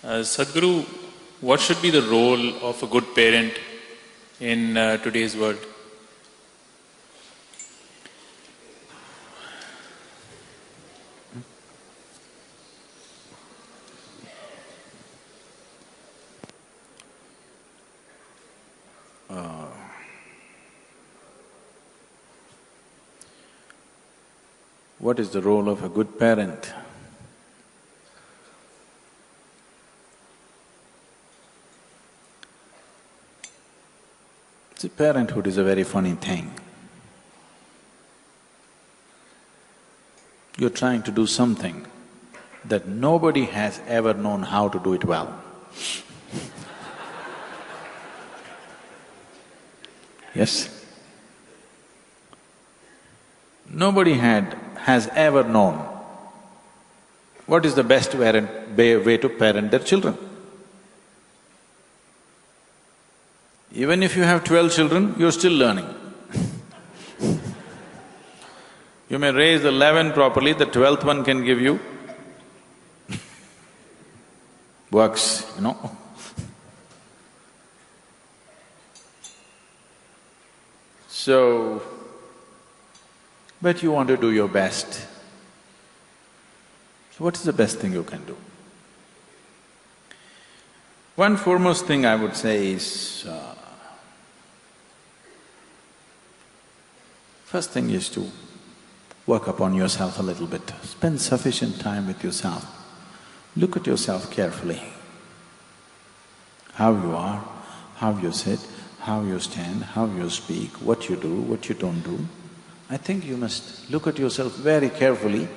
Sadhguru, what should be the role of a good parent in today's world? What is the role of a good parent? See, parenthood is a very funny thing. You're trying to do something that nobody has ever known how to do it well. Yes? Nobody has ever known what is the best way to parent their children. Even if you have 12 children, you're still learning. You may raise the 11 properly, the 12th one can give you works, you know. So, but you want to do your best. So what is the best thing you can do? One foremost thing I would say is, first thing is to work upon yourself a little bit. Spend sufficient time with yourself. Look at yourself carefully. How you are, how you sit, how you stand, how you speak, what you do, what you don't do. I think you must look at yourself very carefully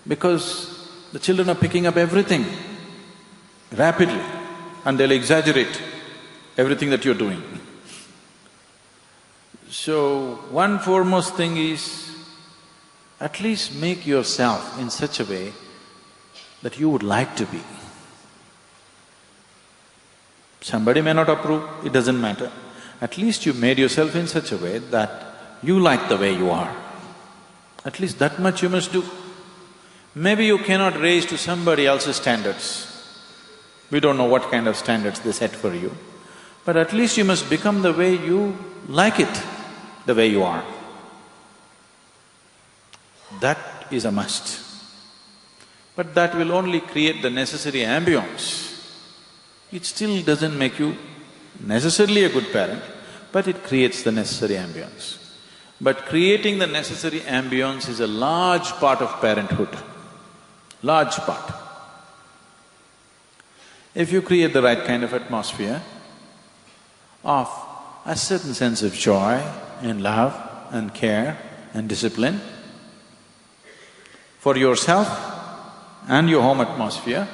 because the children are picking up everything rapidly and they'll exaggerate everything that you're doing. So, one foremost thing is, at least make yourself in such a way that you would like to be. Somebody may not approve, it doesn't matter. At least you made yourself in such a way that you like the way you are. At least that much you must do. Maybe you cannot raise to somebody else's standards. We don't know what kind of standards they set for you. But at least you must become the way you like it, the way you are. That is a must. But that will only create the necessary ambience. It still doesn't make you necessarily a good parent, but it creates the necessary ambience. But creating the necessary ambience is a large part of parenthood, large part. If you create the right kind of atmosphere of a certain sense of joy and love and care and discipline for yourself and your home atmosphere,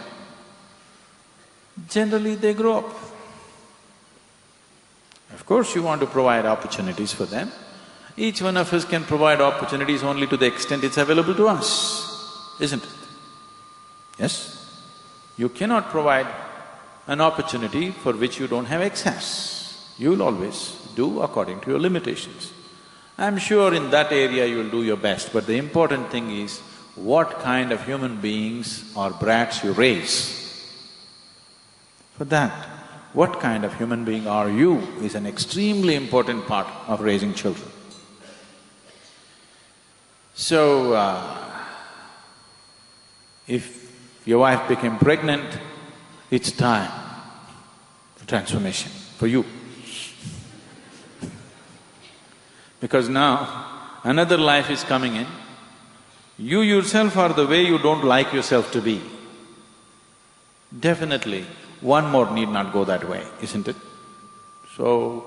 generally they grow up. Of course, you want to provide opportunities for them. Each one of us can provide opportunities only to the extent it's available to us, isn't it? Yes? You cannot provide an opportunity for which you don't have access. You'll always do according to your limitations. I'm sure in that area you'll do your best, but the important thing is what kind of human beings or brats you raise. For that, what kind of human being are you is an extremely important part of raising children. So, if your wife became pregnant, it's time for transformation for you. Because now another life is coming in, you yourself are the way you don't like yourself to be. Definitely, one more need not go that way, isn't it? So,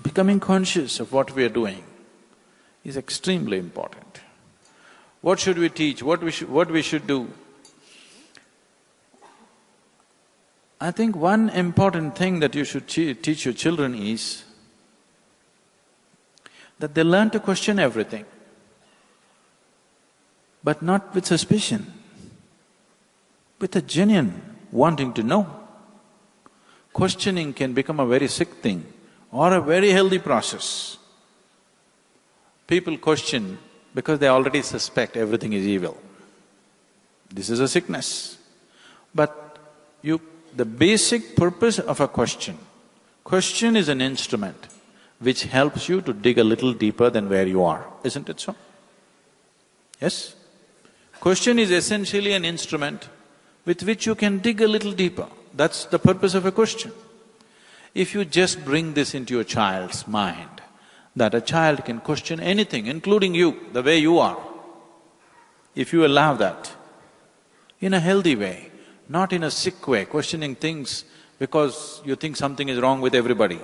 becoming conscious of what we are doing is extremely important. What should we teach? What we should do? I think one important thing that you should teach your children is that they learn to question everything, but not with suspicion, with a genuine wanting to know. Questioning can become a very sick thing or a very healthy process. People question because they already suspect everything is evil. This is a sickness. But the basic purpose of a question is an instrument which helps you to dig a little deeper than where you are, isn't it so? Yes? Question is essentially an instrument with which you can dig a little deeper. That's the purpose of a question. If you just bring this into your child's mind, that a child can question anything, including you, the way you are, if you allow that, in a healthy way, not in a sick way, questioning things because you think something is wrong with everybody.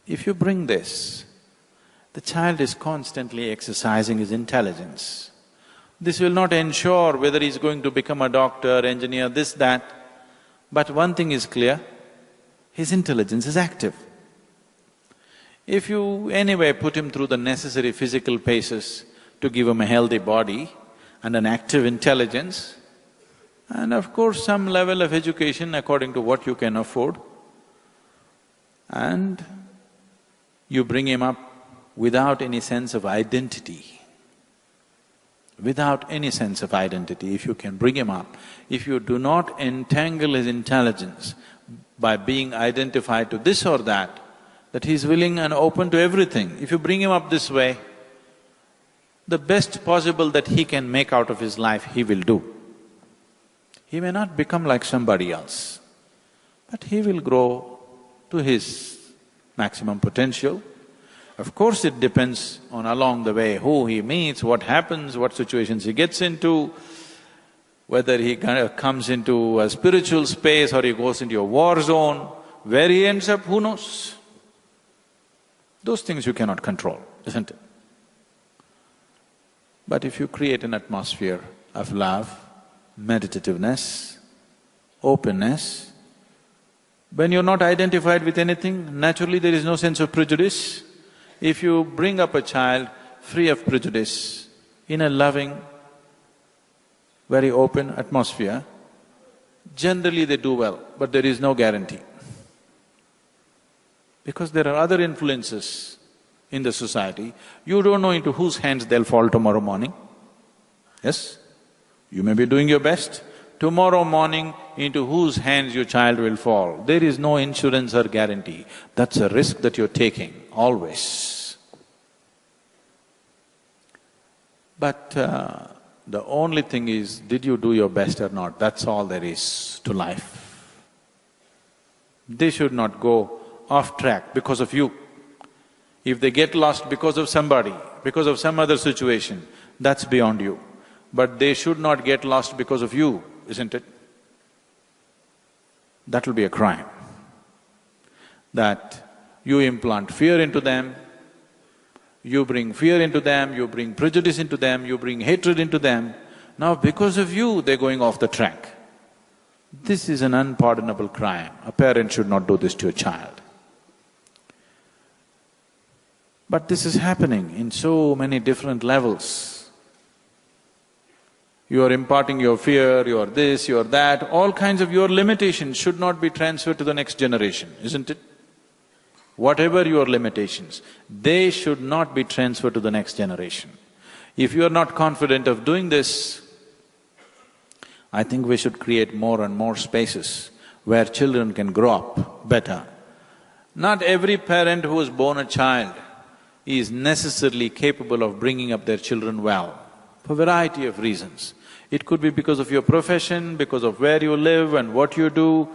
If you bring this, the child is constantly exercising his intelligence. This will not ensure whether he's going to become a doctor, engineer, this, that, but one thing is clear, his intelligence is active. If you anyway put him through the necessary physical paces to give him a healthy body and an active intelligence, and of course some level of education according to what you can afford, and you bring him up without any sense of identity. Without any sense of identity, if you can bring him up, if you do not entangle his intelligence by being identified to this or that he's willing and open to everything, if you bring him up this way, the best possible that he can make out of his life, he will do. He may not become like somebody else, but he will grow to his maximum potential. Of course, it depends on along the way who he meets, what happens, what situations he gets into, whether he comes into a spiritual space or he goes into a war zone, where he ends up, who knows? Those things you cannot control, isn't it? But if you create an atmosphere of love, meditativeness, openness, when you're not identified with anything, naturally there is no sense of prejudice. If you bring up a child free of prejudice, in a loving, very open atmosphere, generally they do well, but there is no guarantee. Because there are other influences in the society, you don't know into whose hands they'll fall tomorrow morning. Yes? You may be doing your best, tomorrow morning into whose hands your child will fall. There is no insurance or guarantee. That's a risk that you're taking, always. But the only thing is, did you do your best or not? That's all there is to life. They should not go off track because of you. If they get lost because of somebody, because of some other situation, that's beyond you. But they should not get lost because of you, isn't it? That will be a crime. That you implant fear into them, you bring fear into them, you bring prejudice into them, you bring hatred into them. Now because of you, they're going off the track. This is an unpardonable crime. A parent should not do this to a child. But this is happening in so many different levels. You are imparting your fear, your this, your that, all kinds of your limitations should not be transferred to the next generation, isn't it? Whatever your limitations, they should not be transferred to the next generation. If you are not confident of doing this, I think we should create more and more spaces where children can grow up better. Not every parent who has born a child is necessarily capable of bringing up their children well, for a variety of reasons. It could be because of your profession, because of where you live and what you do,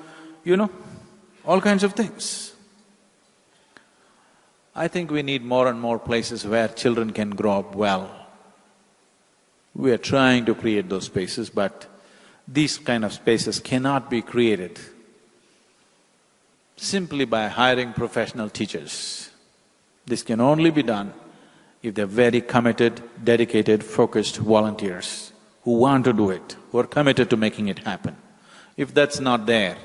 all kinds of things. I think we need more and more places where children can grow up well. We are trying to create those spaces, but these kind of spaces cannot be created simply by hiring professional teachers. This can only be done if they're very committed, dedicated, focused volunteers who want to do it, who are committed to making it happen. If that's not there,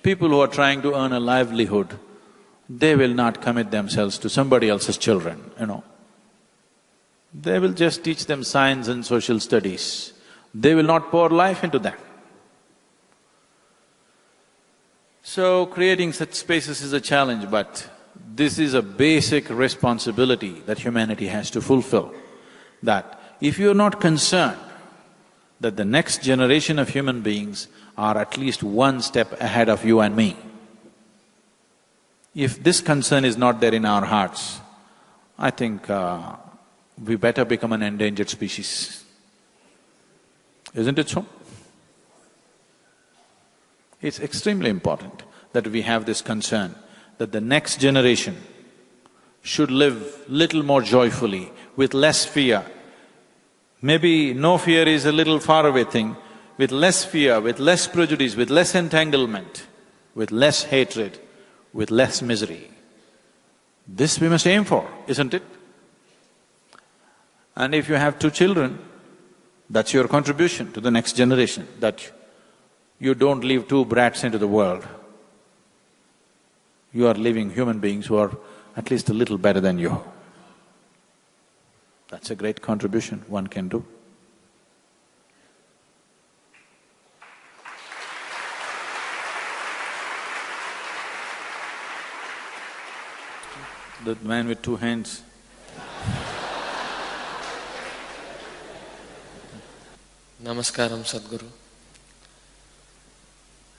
people who are trying to earn a livelihood, they will not commit themselves to somebody else's children, They will just teach them science and social studies. They will not pour life into that. So creating such spaces is a challenge, but this is a basic responsibility that humanity has to fulfill, that if you're not concerned that the next generation of human beings are at least one step ahead of you and me. If this concern is not there in our hearts, I think we better become an endangered species. Isn't it so? It's extremely important that we have this concern that the next generation should live little more joyfully, with less fear. Maybe no fear is a little faraway thing, with less fear, with less prejudice, with less entanglement, with less hatred, with less misery. This we must aim for, isn't it? And if you have 2 children, that's your contribution to the next generation, that you don't leave 2 brats into the world. You are leaving human beings who are at least a little better than you. That's a great contribution one can do. The man with 2 hands. Namaskaram, Sadhguru.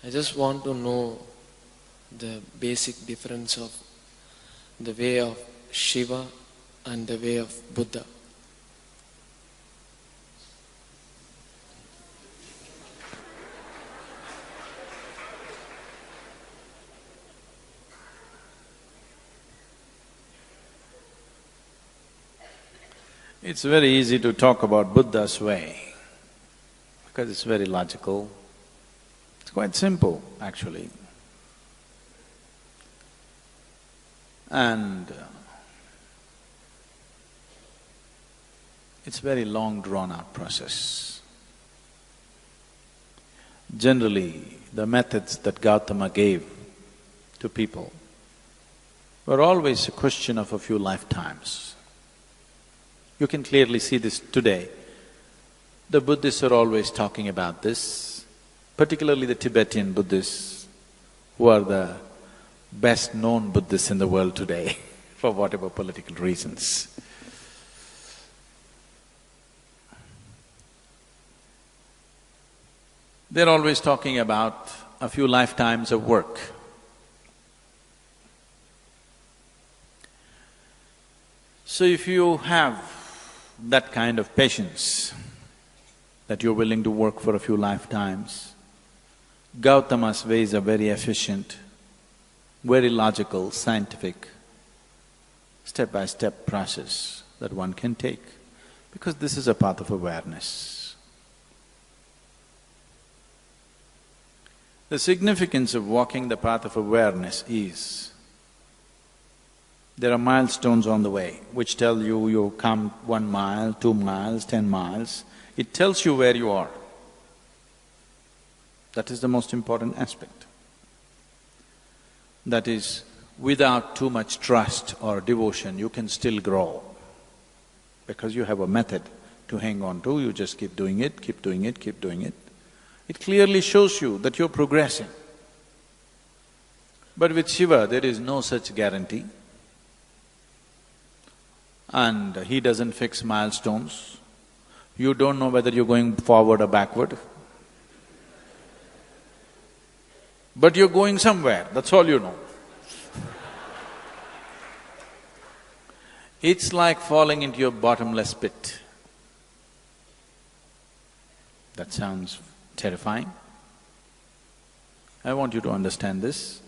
I just want to know the basic difference of the way of Shiva and the way of Buddha. It's very easy to talk about Buddha's way, because it's very logical. It's quite simple, actually. And it's very long drawn-out process. Generally, the methods that Gautama gave to people were always a question of a few lifetimes. You can clearly see this today. The Buddhists are always talking about this, particularly the Tibetan Buddhists, who are the best known Buddhists in the world today for whatever political reasons. They're always talking about a few lifetimes of work. So if you have that kind of patience, that you're willing to work for a few lifetimes, Gautama's ways are very efficient, very logical, scientific, step-by-step process that one can take, because this is a path of awareness. The significance of walking the path of awareness is, there are milestones on the way which tell you come 1 mile, 2 miles, 10 miles. It tells you where you are. That is the most important aspect. That is, without too much trust or devotion, you can still grow. Because you have a method to hang on to, you just keep doing it, keep doing it, keep doing it. It clearly shows you that you're progressing. But with Shiva, there is no such guarantee. And he doesn't fix milestones. You don't know whether you're going forward or backward. But you're going somewhere, that's all you know. It's like falling into your bottomless pit. That sounds terrifying. I want you to understand this.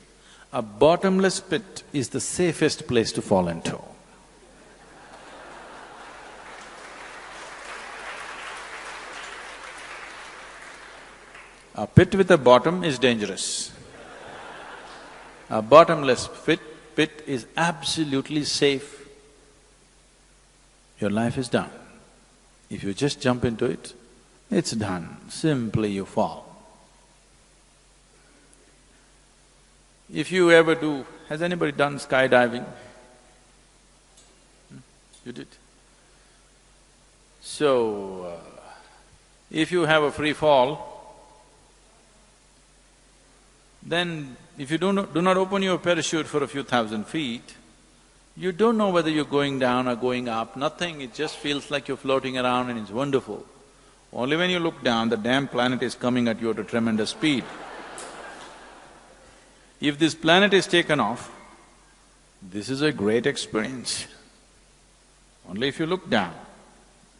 A bottomless pit is the safest place to fall into. A pit with a bottom is dangerous. A bottomless pit is absolutely safe. Your life is done. If you just jump into it, it's done. Simply you fall. If you ever do… Has anybody done skydiving? You did? So, if you have a free fall, then if you do not open your parachute for a few thousand feet, you don't know whether you're going down or going up, nothing, it just feels like you're floating around and it's wonderful. Only when you look down, the damn planet is coming at you at a tremendous speed. If this planet is taken off, this is a great experience. Only if you look down,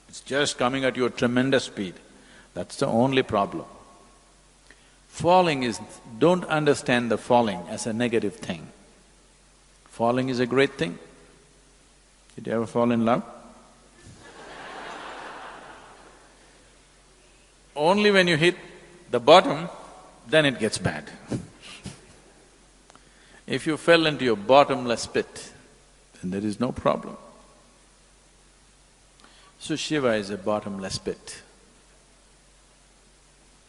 it's just coming at you at tremendous speed. That's the only problem. Falling is… don't understand the falling as a negative thing. Falling is a great thing. Did you ever fall in love? Only when you hit the bottom, then it gets bad. If you fell into your bottomless pit, then there is no problem. So Shiva is a bottomless pit.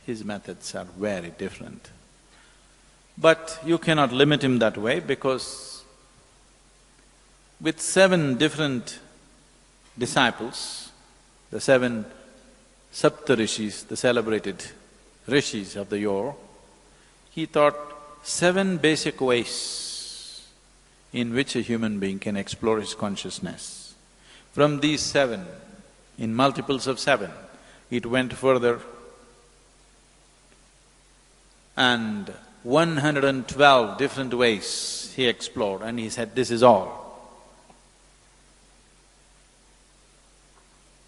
His methods are very different. But you cannot limit him that way because with 7 different disciples, the 7 Saptarishis, the celebrated rishis of the yore, he taught 7 basic ways in which a human being can explore his consciousness. From these 7, in multiples of 7, it went further, and 112 different ways he explored, and he said, this is all.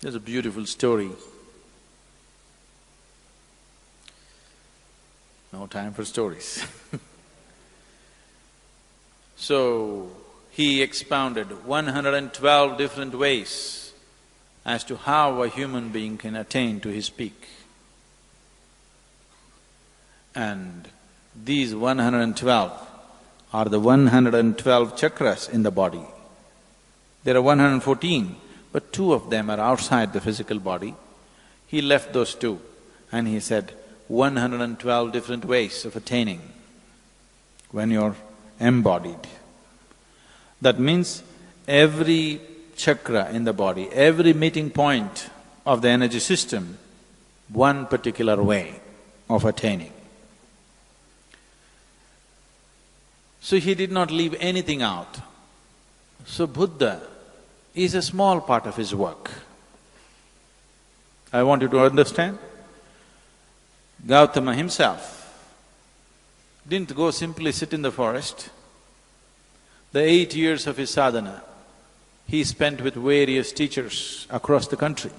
There's a beautiful story. No time for stories. So, he expounded 112 different ways as to how a human being can attain to his peak. And these 112 are the 112 chakras in the body. There are 114, but 2 of them are outside the physical body. He left those 2 and he said, 112 different ways of attaining when you're embodied. That means every chakra in the body, every meeting point of the energy system, one particular way of attaining. So he did not leave anything out. So Buddha is a small part of his work. I want you to understand. Gautama himself didn't go simply sit in the forest. The 8 years of his sadhana, he spent with various teachers across the country.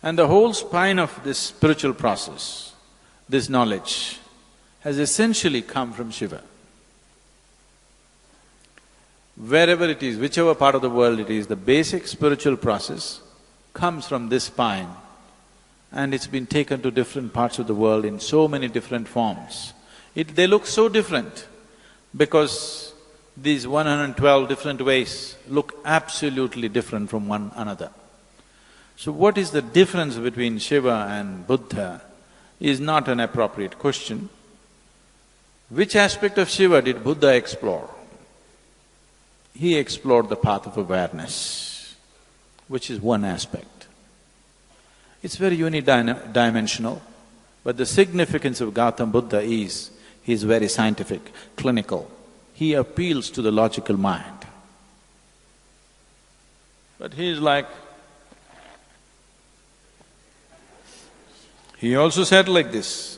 And the whole spine of this spiritual process, this knowledge, has essentially come from Shiva. Wherever it is, whichever part of the world it is, the basic spiritual process comes from this spine, and it's been taken to different parts of the world in so many different forms. They look so different because these 112 different ways look absolutely different from one another. So what is the difference between Shiva and Buddha is not an appropriate question. Which aspect of Shiva did Buddha explore? He explored the path of awareness, which is one aspect. It's very unidimensional, but the significance of Gautama Buddha is, he's very scientific, clinical. He appeals to the logical mind. But he's like… He also said like this,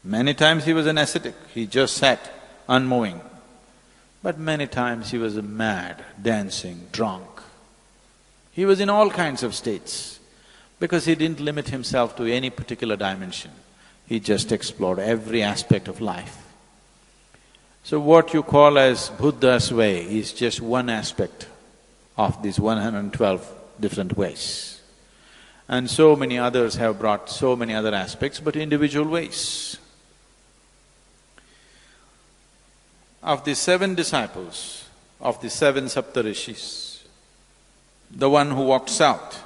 many times he was an ascetic, he just sat unmoving. But many times he was mad, dancing, drunk. He was in all kinds of states because he didn't limit himself to any particular dimension. He just explored every aspect of life. So what you call as Buddha's way is just one aspect of these 112 different ways. And so many others have brought so many other aspects, but individual ways. Of the 7 disciples, of the 7 Saptarishis, the one who walked south.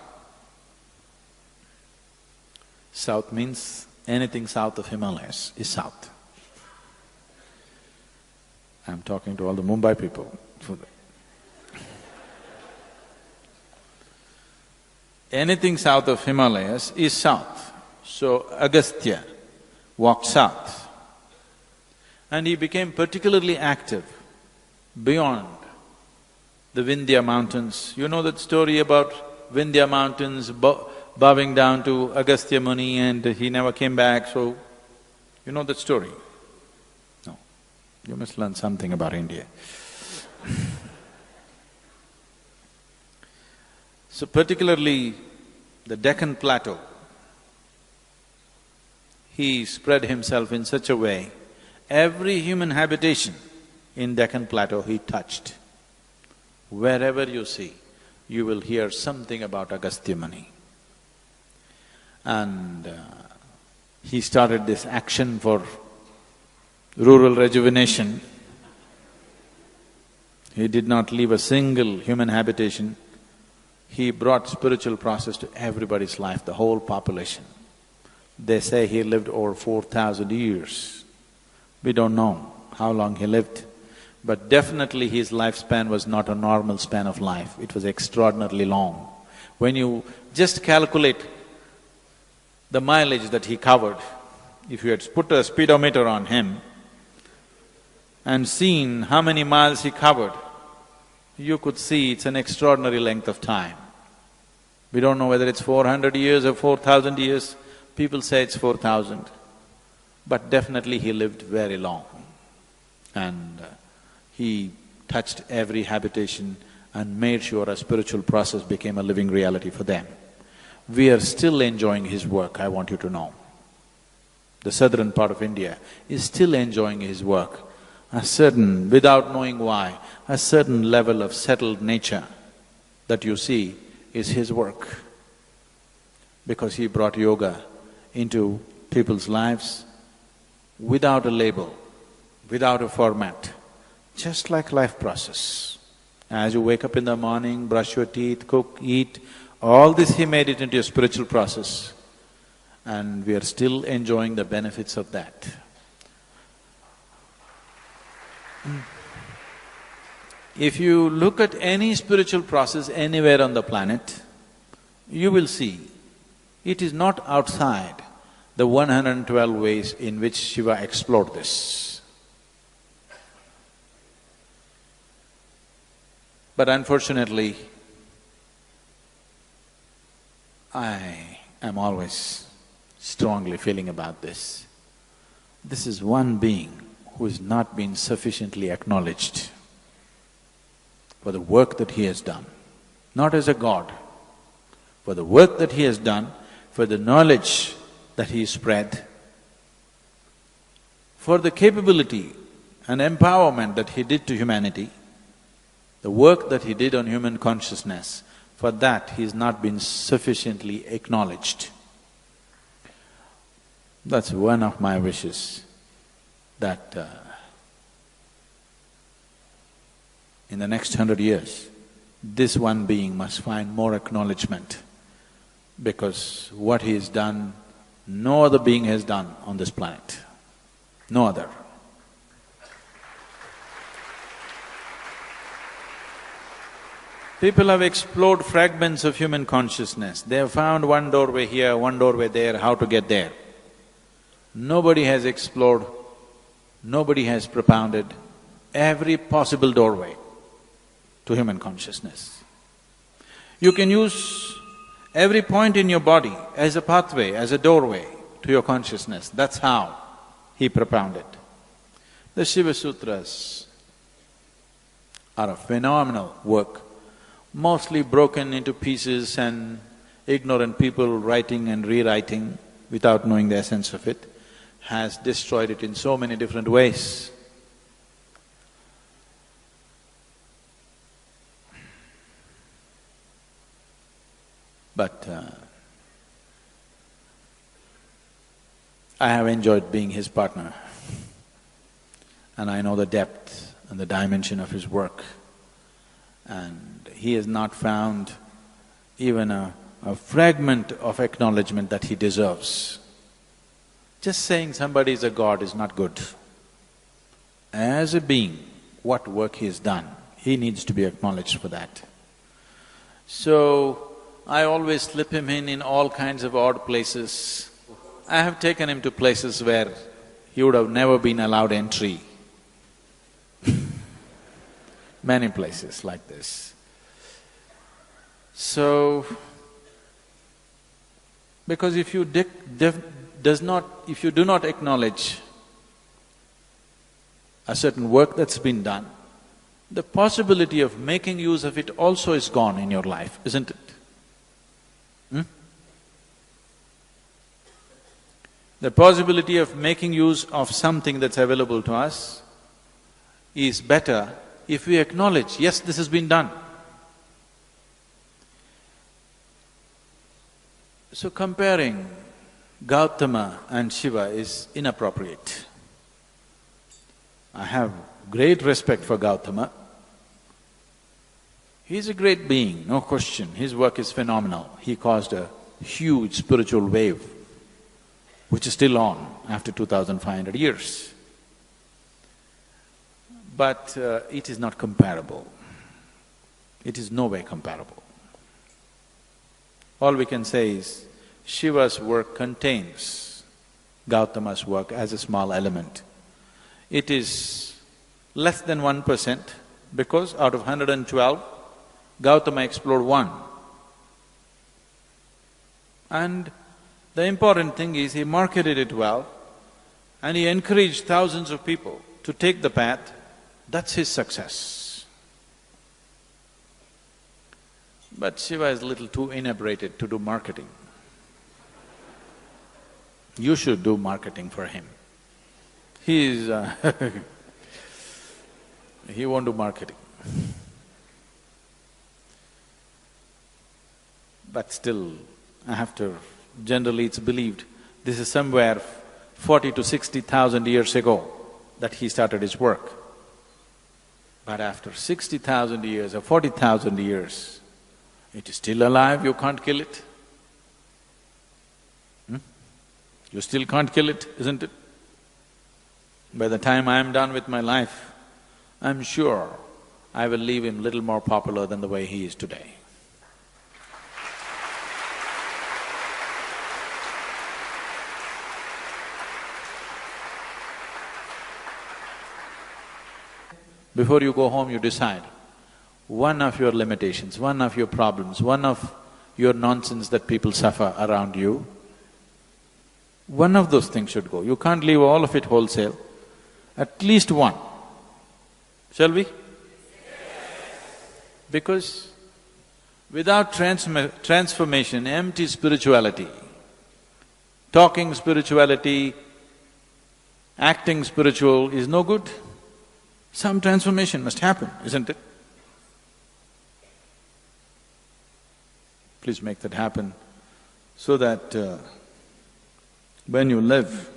South means anything south of Himalayas is south. I'm talking to all the Mumbai people. Anything south of Himalayas is south. So Agastya walked south. And he became particularly active beyond the Vindhya mountains. You know that story about Vindhya mountains, bowing down to Agastya Muni, and he never came back, so you know that story? No. You must learn something about India. So particularly the Deccan Plateau, he spread himself in such a way, every human habitation in Deccan Plateau he touched. Wherever you see, you will hear something about Agastya Muni. And he started this action for rural rejuvenation. He did not leave a single human habitation. He brought spiritual process to everybody's life, the whole population. They say he lived over 4,000 years. We don't know how long he lived, but definitely his lifespan was not a normal span of life, it was extraordinarily long. When you just calculate the mileage that he covered, if you had put a speedometer on him and seen how many miles he covered, you could see it's an extraordinary length of time. We don't know whether it's 400 years or 4,000 years, people say it's 4,000, but definitely he lived very long. And he touched every habitation and made sure a spiritual process became a living reality for them. We are still enjoying his work, I want you to know. The southern part of India is still enjoying his work. A certain, without knowing why, a certain level of settled nature that you see is his work. Because he brought yoga into people's lives without a label, without a format, just like life process. As you wake up in the morning, brush your teeth, cook, eat, all this he made it into a spiritual process, and we are still enjoying the benefits of that. If you look at any spiritual process anywhere on the planet, you will see it is not outside the 112 ways in which Shiva explored this. But unfortunately, I am always strongly feeling about this. This is one being who has not been sufficiently acknowledged for the work that he has done, not as a god, for the work that he has done, for the knowledge that he spread, for the capability and empowerment that he did to humanity, the work that he did on human consciousness, for that he has not been sufficiently acknowledged. That's one of my wishes, that in the next 100 years, this one being must find more acknowledgement, because what he has done, no other being has done on this planet, no other. People have explored fragments of human consciousness. They have found one doorway here, one doorway there, how to get there. Nobody has explored, nobody has propounded every possible doorway to human consciousness. You can use every point in your body as a pathway, as a doorway to your consciousness. That's how he propounded. The Shiva Sutras are a phenomenal work, mostly broken into pieces and ignorant people writing and rewriting without knowing the essence of it, has destroyed it in so many different ways. But I have enjoyed being his partner, and I know the depth and the dimension of his work, and he has not found even a fragment of acknowledgement that he deserves. Just saying somebody is a god is not good. As a being, what work he has done, he needs to be acknowledged for that. So, I always slip him in all kinds of odd places. I have taken him to places where he would have never been allowed entry. Many places like this. So, because if you do not acknowledge a certain work that's been done, the possibility of making use of it also is gone in your life, isn't it? The possibility of making use of something that's available to us is better if we acknowledge, yes, this has been done. So comparing Gautama and Shiva is inappropriate. I have great respect for Gautama. He's a great being, no question. His work is phenomenal. He caused a huge spiritual wave, which is still on after 2,500 years. But it is not comparable. It is no way comparable. All we can say is, Shiva's work contains Gautama's work as a small element. It is less than 1% because out of 112, Gautama explored one. And the important thing is he marketed it well and he encouraged thousands of people to take the path. That's his success. But Shiva is a little too inebriated to do marketing. You should do marketing for him. He won't do marketing. But still, generally it's believed, this is somewhere 40 to 60,000 years ago that he started his work. But after 60,000 years or 40,000 years, it is still alive, you can't kill it. You still can't kill it, isn't it? By the time I am done with my life, I'm sure I will leave him little more popular than the way he is today. Before you go home, you decide, one of your limitations, one of your problems, one of your nonsense that people suffer around you, one of those things should go. You can't leave all of it wholesale, at least one. Shall we? Because without transformation, empty spirituality, talking spirituality, acting spiritual is no good. Some transformation must happen, isn't it? Please make that happen so that when you live,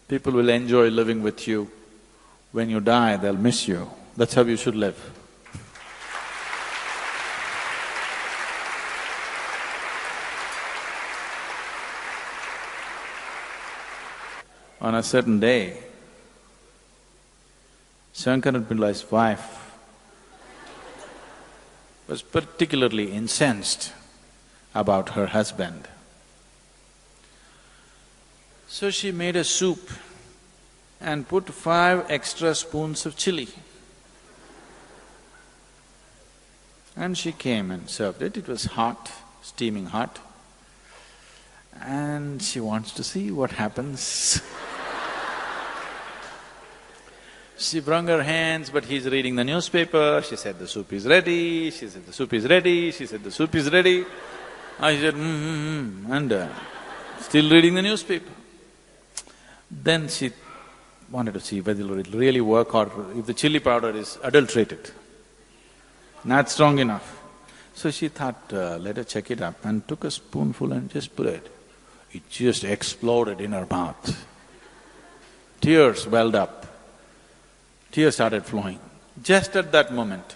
people will enjoy living with you. When you die, they'll miss you. That's how you should live. On a certain day, Shankaran Pillai's wife was particularly incensed about her husband. So she made a soup and put 5 extra spoons of chili. And she came and served it. It was hot, steaming hot. And she wants to see what happens. She wrung her hands, but he's reading the newspaper. She said, the soup is ready. She said, the soup is ready. She said, the soup is ready. I said, and still reading the newspaper. Then she wanted to see whether it will really work or if the chili powder is adulterated, not strong enough. So she thought, let her check it up, and took a spoonful and just put it. It just exploded in her mouth. Tears welled up. Tears started flowing. Just at that moment,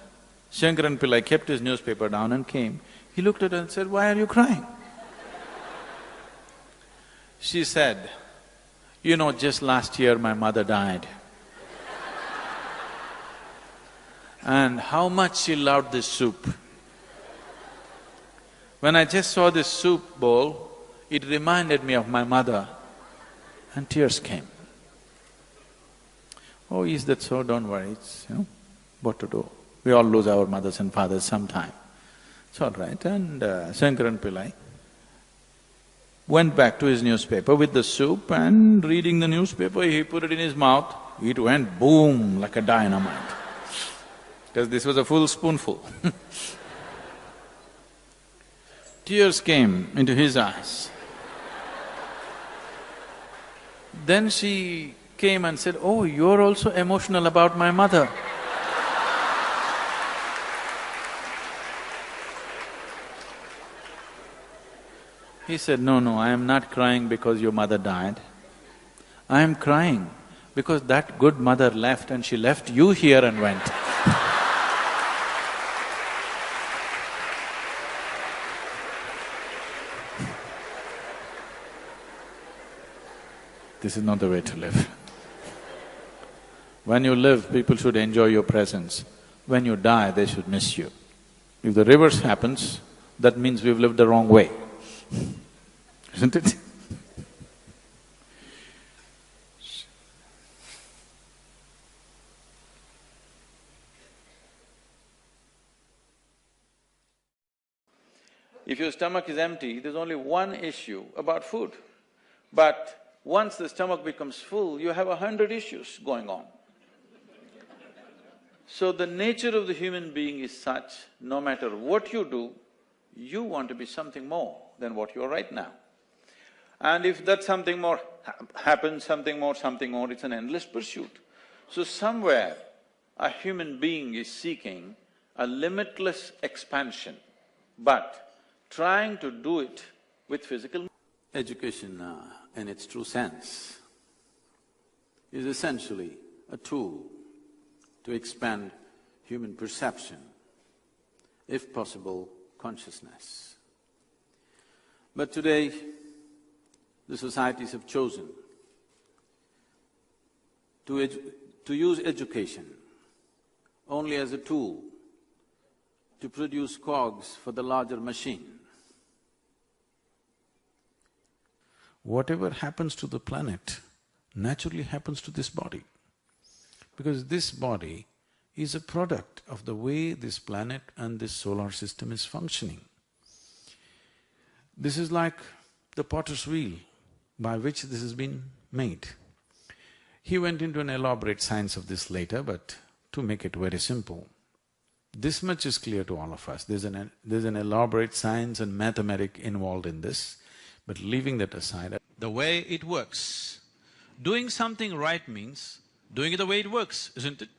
Shankaran Pillai kept his newspaper down and came. He looked at her and said, why are you crying? She said, you know, just last year my mother died. And how much she loved this soup. When I just saw this soup bowl, it reminded me of my mother, and tears came. Oh, is that so? Don't worry, it's, what to do. We all lose our mothers and fathers sometime. It's all right. And Shankaran Pillai went back to his newspaper with the soup, and reading the newspaper, he put it in his mouth. It went boom like a dynamite, because this was a full spoonful. Tears came into his eyes. Then she came and said, "Oh, you're also emotional about my mother." He said, "No, I am not crying because your mother died. I am crying because that good mother left and she left you here and went." This is not the way to live. When you live, people should enjoy your presence. When you die, they should miss you. If the reverse happens, that means we've lived the wrong way, isn't it? If your stomach is empty, there's only one issue about food. But once the stomach becomes full, you have 100 issues going on. So the nature of the human being is such, no matter what you do, you want to be something more than what you are right now. And if that something more happens, something more, it's an endless pursuit. So somewhere, a human being is seeking a limitless expansion, but trying to do it with physical… Education, in its true sense, is essentially a tool to expand human perception, if possible, consciousness. But today, the societies have chosen to use education only as a tool to produce cogs for the larger machine. Whatever happens to the planet naturally happens to this body, because this body is a product of the way this planet and this solar system is functioning. This is like the potter's wheel by which this has been made. He went into an elaborate science of this later, but to make it very simple, this much is clear to all of us. There's an elaborate science and mathematics involved in this, but leaving that aside, the way it works. Doing something right means doing it the way it works, isn't it?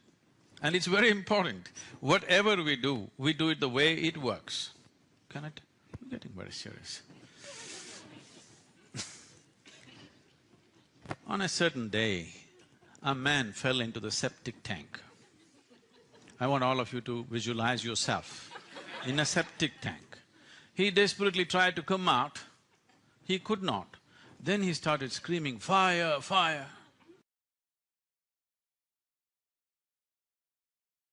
And it's very important. Whatever we do it the way it works. I'm getting very serious. On a certain day, a man fell into the septic tank. I want all of you to visualize yourself in a septic tank. He desperately tried to come out, he could not. Then he started screaming, "Fire, fire!"